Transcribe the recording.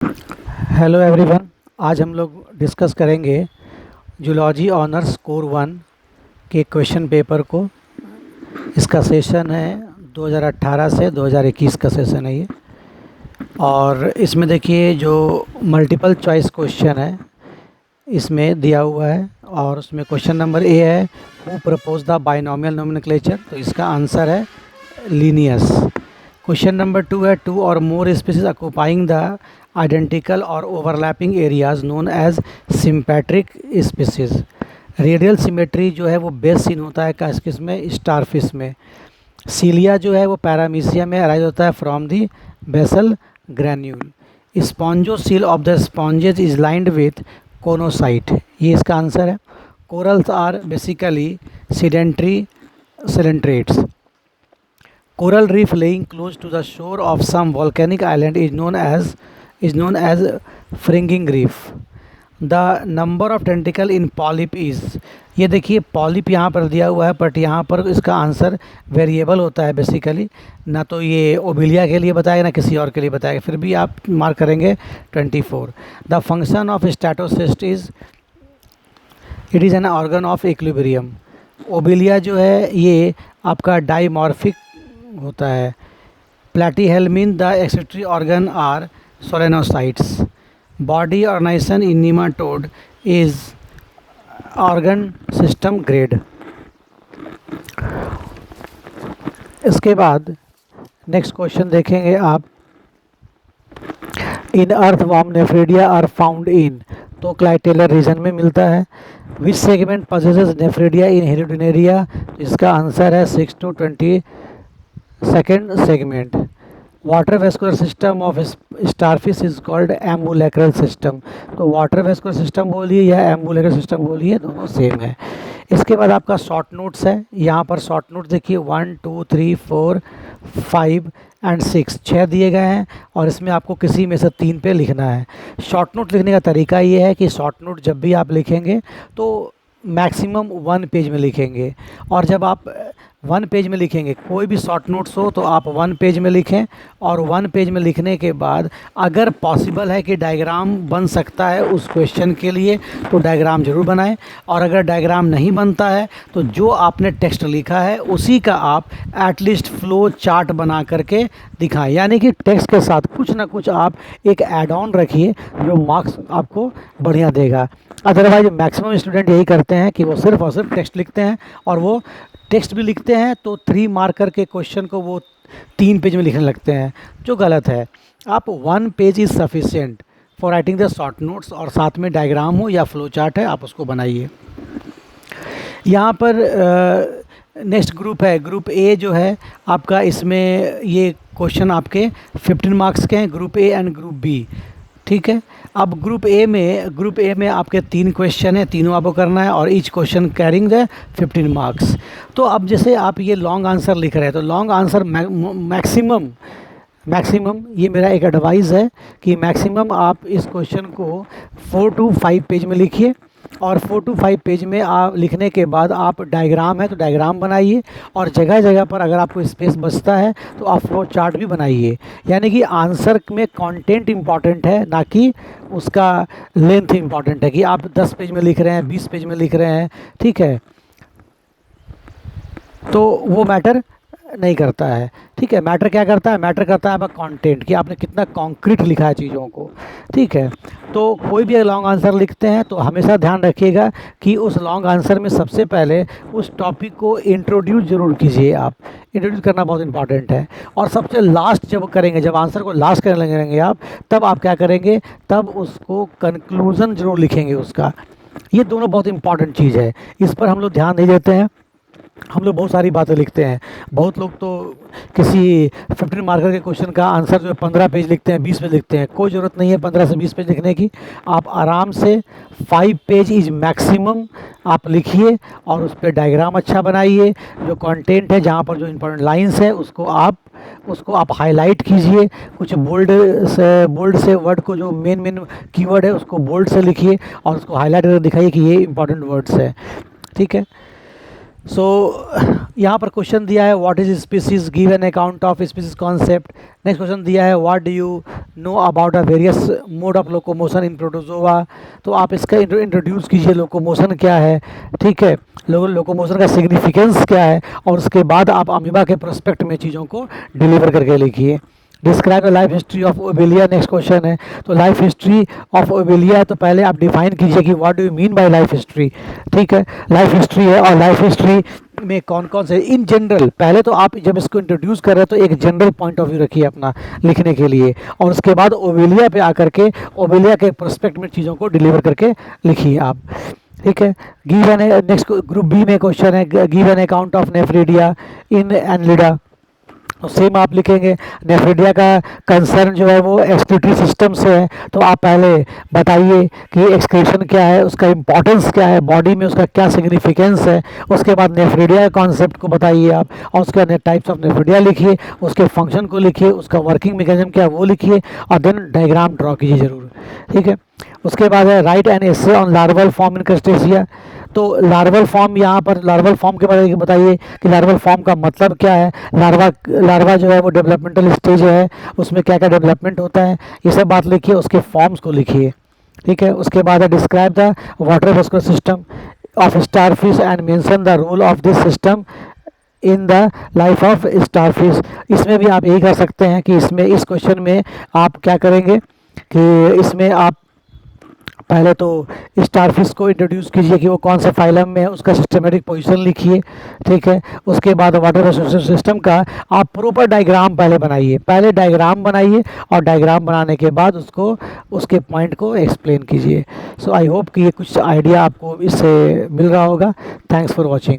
Hello everyone. आज हम लोग डिस्कस करेंगे जूलॉजी ऑनर्स कोर 1 के क्वेश्चन पेपर को। इसका सेशन है 2018 से 2021 का सेशन है ये। और इसमें देखिए जो मल्टीपल चॉइस क्वेश्चन है इसमें दिया हुआ है, और उसमें क्वेश्चन नंबर ए है who propose the binomial nomenclature, तो इसका आंसर है लीनियस। क्वेश्चन नंबर 2 है टू और more species occupying the identical और overlapping areas known as sympatric species. Radial symmetry जो है वो बेस सीन होता है किस में, स्टारफिश में। सीलिया जो है वो पैरामीसिया में अराइज होता है from the basal granule. Spongocoel of the sponges is lined with choanocyte, ये इसका आंसर है। Corals are basically sedentary coelenterates. Coral reef laying close to the shore of some volcanic island is known as fringing reef. The number of tentacle in polyp is, ये देखिए polyp यहाँ पर दिया हुआ है बट यहाँ पर इसका आंसर वेरिएबल होता है बेसिकली, ना तो ये ओबिलिया के लिए बताएगा ना किसी और के लिए बताएगा, फिर भी आप मार्क करेंगे 24। The function of statocyst is it is an organ of equilibrium. Obelia जो है ये आपका डाइमॉर्फिक होता है। Platyhelminth the excretory organ are solenocytes. Body organisation in nematode is organ system grade. इसके बाद नेक्स्ट क्वेश्चन देखेंगे आप। In earthworm nephridia are found in, तो क्लाइटेलर रीजन में मिलता है। Which segment possesses nephridia in Hirudinaria, इसका आंसर है 6 to 20 second segment. Water vascular system of starfish is called ambulacral system, तो वाटर वेस्कुलर सिस्टम बोलिए या एम्बुलेक्रल सिस्टम बोलिए, दोनों सेम है। इसके बाद आपका शॉर्ट नोट्स है। यहाँ पर शॉर्ट नोट देखिए 1 2 3 4 5 एंड 6 6 दिए गए हैं, और इसमें आपको किसी में से 3 पे लिखना है। शॉर्ट नोट लिखने का तरीका ये है कि शॉर्ट नोट जब भी आप लिखेंगे तो मैक्सिमम 1 पेज में लिखेंगे, और जब आप 1 पेज में लिखेंगे कोई भी शॉर्ट नोट्स हो तो आप 1 पेज में लिखें। और 1 पेज में लिखने के बाद अगर पॉसिबल है कि डायग्राम बन सकता है उस क्वेश्चन के लिए तो डायग्राम ज़रूर बनाएं, और अगर डायग्राम नहीं बनता है तो जो आपने टेक्स्ट लिखा है उसी का आप एटलीस्ट फ्लो चार्ट बना करके दिखाएं, यानी कि टेक्स्ट के साथ कुछ ना कुछ आप एक ऐड ऑन रखिए जो मार्क्स आपको बढ़िया देगा। अदरवाइज मैक्सिमम स्टूडेंट यही करते हैं कि वो सिर्फ और सिर्फ टेक्स्ट लिखते हैं, और वो टेक्स्ट भी लिखते हैं तो 3 मार्कर के क्वेश्चन को वो 3 पेज में लिखने लगते हैं, जो गलत है। आप 1 page is sufficient for writing the short notes, और साथ में डायग्राम हो या फ्लो चार्ट है आप उसको बनाइए। यहाँ पर नेक्स्ट ग्रुप है, ग्रुप ए जो है आपका, इसमें ये क्वेश्चन आपके 15 मार्क्स के हैं, group A and group B. ठीक है, अब ग्रुप ए में आपके 3 क्वेश्चन हैं, तीनों आपको करना है, और each question carrying the 15 marks. तो अब जैसे आप ये लॉन्ग आंसर लिख रहे हैं तो लॉन्ग आंसर मैक्सिमम ये मेरा एक एडवाइस है कि मैक्सिमम आप इस क्वेश्चन को 4 to 5 पेज में लिखिए, और 4 to 5 पेज में आप लिखने के बाद आप डायग्राम है तो डायग्राम बनाइए, और जगह जगह पर अगर आपको स्पेस बचता है तो आप फ्लो चार्ट भी बनाइए। यानी कि आंसर में कंटेंट इम्पॉर्टेंट है, ना कि उसका लेंथ इम्पॉर्टेंट है कि आप 10 पेज में लिख रहे हैं, 20 पेज में लिख रहे हैं। ठीक है, तो वो मैटर नहीं करता है। ठीक है, मैटर क्या करता है, मैटर करता है आपका कंटेंट, कि आपने कितना कॉन्क्रीट लिखा है चीज़ों को। ठीक है, तो कोई भी लॉन्ग आंसर लिखते हैं तो हमेशा ध्यान रखिएगा कि उस लॉन्ग आंसर में सबसे पहले उस टॉपिक को इंट्रोड्यूस ज़रूर कीजिए। आप इंट्रोड्यूस करना बहुत इंपॉर्टेंट है। और सबसे लास्ट जब करेंगे, जब आंसर को लास्ट करने लगेंगे आप, तब आप क्या करेंगे, तब उसको कंक्लूज़न ज़रूर लिखेंगे उसका। ये दोनों बहुत इंपॉर्टेंट चीज़ है, इस पर हम लोग ध्यान नहीं देते हैं। हम लोग बहुत सारी बातें लिखते हैं, बहुत लोग तो किसी 15 मार्कर के क्वेश्चन का आंसर जो है 15 पेज लिखते हैं, 20 पेज लिखते हैं। कोई ज़रूरत नहीं है 15 से 20 पेज लिखने की। आप आराम से 5 पेज इज मैक्सिमम आप लिखिए, और उस पर डायग्राम अच्छा बनाइए। जो कंटेंट है, जहाँ पर जो इंपॉर्टेंट लाइंस है उसको आप हाईलाइट कीजिए। कुछ बोल्ड से वर्ड को, जो मेन कीवर्ड है उसको बोल्ड से लिखिए, और उसको हाईलाइट करके दिखाइए कि ये इंपॉर्टेंट वर्ड्स है। ठीक है, सो यहाँ पर क्वेश्चन दिया है what is species, give an account of species concept. Next question दिया है what do you know about the various mode of locomotion in protozoa. तो आप इसका इंट्रोड्यूस कीजिए, लोकोमोशन क्या है, ठीक है, लोकोमोशन का सिग्निफिकेंस क्या है, और उसके बाद आप अमीबा के प्रोस्पेक्ट में चीज़ों को डिलीवर करके लिखिए। Describe the life history of Obelia, next question है। तो लाइफ हिस्ट्री ऑफ ओबेलिया है, तो पहले आप डिफाइन कीजिए कि what do you mean by life history, ठीक है। लाइफ हिस्ट्री है, और लाइफ हिस्ट्री में कौन कौन से इन जनरल, पहले तो आप जब इसको इंट्रोड्यूस कर रहे हैं तो एक जनरल पॉइंट ऑफ व्यू रखिए अपना लिखने के लिए, और उसके बाद ओबेलिया पे आकर के ओबेलिया के प्रोस्पेक्ट में चीज़ों को डिलीवर करके लिखिए आप, ठीक है। Give an, next group B में क्वेश्चन है give an account of nephridia in annelida. तो सेम आप लिखेंगे, नेफ्रिडिया का कंसर्न जो है वो एक्सक्रीटरी सिस्टम से है, तो आप पहले बताइए कि एक्सक्रीशन क्या है, उसका इंपॉर्टेंस क्या है, बॉडी में उसका क्या सिग्निफिकेंस है। उसके बाद नेफ्रिडिया के कॉन्सेप्ट को बताइए आप, और उसके टाइप्स ऑफ नेफ्रिडिया लिखिए, उसके फंक्शन को लिखिए, उसका वर्किंग मैकेनिज्म क्या है वो लिखिए, और देन डायग्राम ड्रॉ कीजिए ज़रूर, ठीक है। उसके बाद है right an essay on larval form in crustacea. तो लार्वल फॉर्म, यहाँ पर लार्वल फॉर्म के बारे में बताइए कि लार्वल फॉर्म का मतलब क्या है, लार्वा जो है वो डेवलपमेंटल स्टेज है, उसमें क्या क्या डेवलपमेंट होता है, ये सब बात लिखिए, उसके फॉर्म्स को लिखिए, ठीक है। उसके बाद है describe the water vascular system of starfish and mention the role of this system in the life of starfish. इसमें भी आप यही कर सकते हैं कि इसमें इस क्वेश्चन में आप क्या करेंगे कि इसमें आप पहले तो स्टारफिश को इंट्रोड्यूस कीजिए कि वो कौन से फाइलम में है, उसका सिस्टमेटिक पोजीशन लिखिए, ठीक है। उसके बाद वाटर रिसोर्स सिस्टम का आप प्रॉपर डायग्राम पहले बनाइए, पहले डायग्राम बनाइए, और डायग्राम बनाने के बाद उसको उसके पॉइंट को एक्सप्लेन कीजिए। सो आई होप कि ये कुछ आइडिया आपको इससे मिल रहा होगा। Thanks for watching.